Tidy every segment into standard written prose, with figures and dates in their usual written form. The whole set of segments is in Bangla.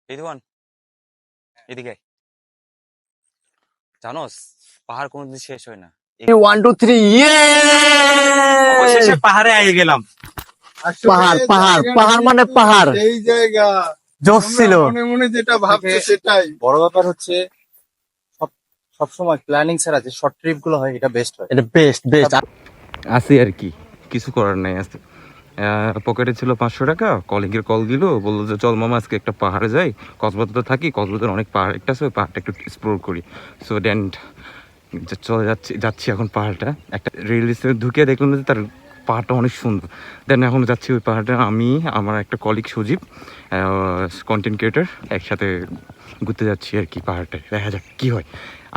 রিদওয়ান, এদিকে আয়। জানোস পাহাড় কোনোদিন শেষ হয় না। 1 2 3 ইয়ে অবশেষে পাহাড়ে আই গেলাম। পাহাড় পাহাড় পাহাড় মানে পাহাড় এই জায়গা জোশ ছিল। মনে মনে যেটা ভাবছো সেটাই বড় ব্যাপার হচ্ছে সবসময় প্ল্যানিং ছাড়া যে শর্ট ট্রিপ গুলো হয় এটা বেস্ট হয়। এটা বেস্ট বেস্ট। আছি আর কি, কিছু করার নাই। আছে পকেটে ছিল 500 টাকা, কলিগের কল দিল, বললো যে চল মামা আজকে একটা পাহাড়ে যাই। কক্সবাজার তো থাকি, কক্সবাজার অনেক পাহাড় একটা আছে, ওই পাহাড়টা একটু এক্সপ্লোর করি। সো দেন চলে যাচ্ছি এখন পাহাড়টা। একটা রেল স্টেশনে ঢুকে দেখলাম যে তার পাহাড়টা অনেক সুন্দর। দেন এখন যাচ্ছি ওই পাহাড়টা, আমি আমার একটা কলিগ সজীব, কন্টেন্ট ক্রিয়েটার, একসাথে ঘুরতে যাচ্ছি আর কি পাহাড়টা। দেখা যাক কী হয়।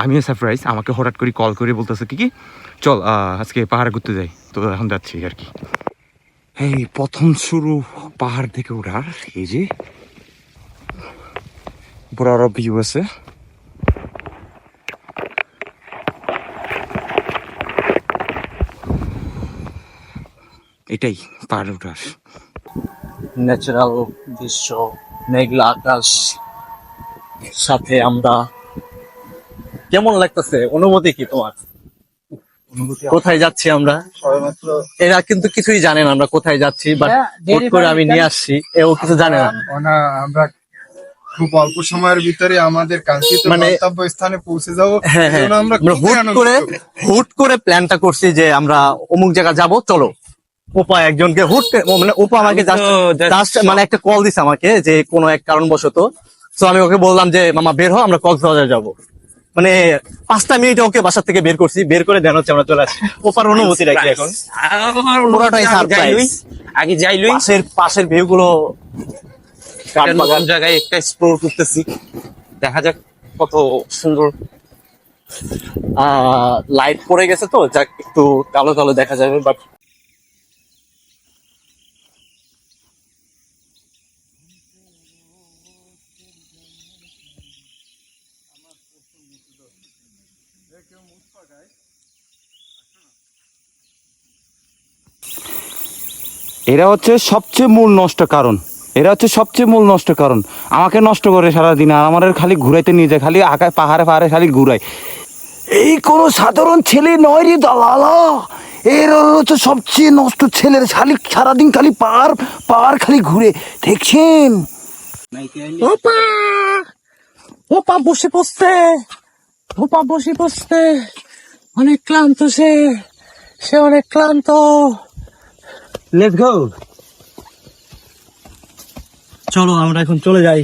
আমিও সারপ্রাইজ, আমাকে হঠাৎ করে কল করে বলতেছে কি চল আজকে পাহাড়ে ঘুরতে যাই। তো এখন যাচ্ছি আর কি। এই প্রথম শুরু পাহাড় থেকে ওঠার। এই যে বড় বড় ভিউ আছে। এটাই পাহাড়ে ওঠার। ন্যাচারাল দৃশ্য, মেঘলা আকাশ, সাথে আমরা। কেমন লাগতেছে? অনুভূতি কি তোমার? কোথায় যাচ্ছি আমরা? সবেমাত্র এরা কিন্তু কিছুই জানে না আমরা কোথায় যাচ্ছি, বাট হুট করে আমি নিয়ে আসছি, এও কিছু জানে না। আমরা খুব অল্প সময়ের ভিতরে আমাদের কাঙ্ক্ষিত মানে- গন্তব্য স্থানে পৌঁছে যাবো। হ্যাঁ হ্যাঁ, এজন্য আমরা আমরা খুবই আনন্দিত। হুট করে প্ল্যানটা করছি যে আমরা অমুক জায়গা যাব, চলো। ওপা একজনকে মানে ওপা আমাকে জাস্ট মানে একটা কল দিছে আমাকে যে কোনো এক কারণবশত। তো আমি ওকে বললাম যে মামা বের হও, আমরা কক্সবাজার যাব। মানে 5টা মিনিটে ওকে বাসা থেকে বের করছি, বের করে দেন হচ্ছে আমরা চলে আসছি। ওপার অনুভূতি রাখি এখন পুরোটাই সারপ্রাইজ। আগে যাইলুই পাশের ভিউ গুলো নতুন জায়গায় একটা এক্সপ্লোর করতেছি। দেখা যাক কত সুন্দর। লাইট পড়ে গেছে তো যাক একটু কালো কালো দেখা যাবে, বাট এরা হচ্ছে সবচেয়ে মূল নষ্ট কারণ। আমাকে নষ্ট করে সারাদিন, আর আমার খালি ঘুরাইতে নিয়ে যায়, খালি আকাশ পাহাড়ে পাহাড়ে খালি ঘুরায়। এই কোনো সাধারণ ছেলে নয় রে দালালা, এর হচ্ছে সবচেয়ে নষ্ট ছেলের। খালি সারাদিন খালি পাহাড় পাহাড় খালি ঘুরে, দেখছেন? ওপা ওপা বসে বসতে অনেক ক্লান্ত সে অনেক ক্লান্ত। লেটস গো, চলো আমরা এখন চলে যাই।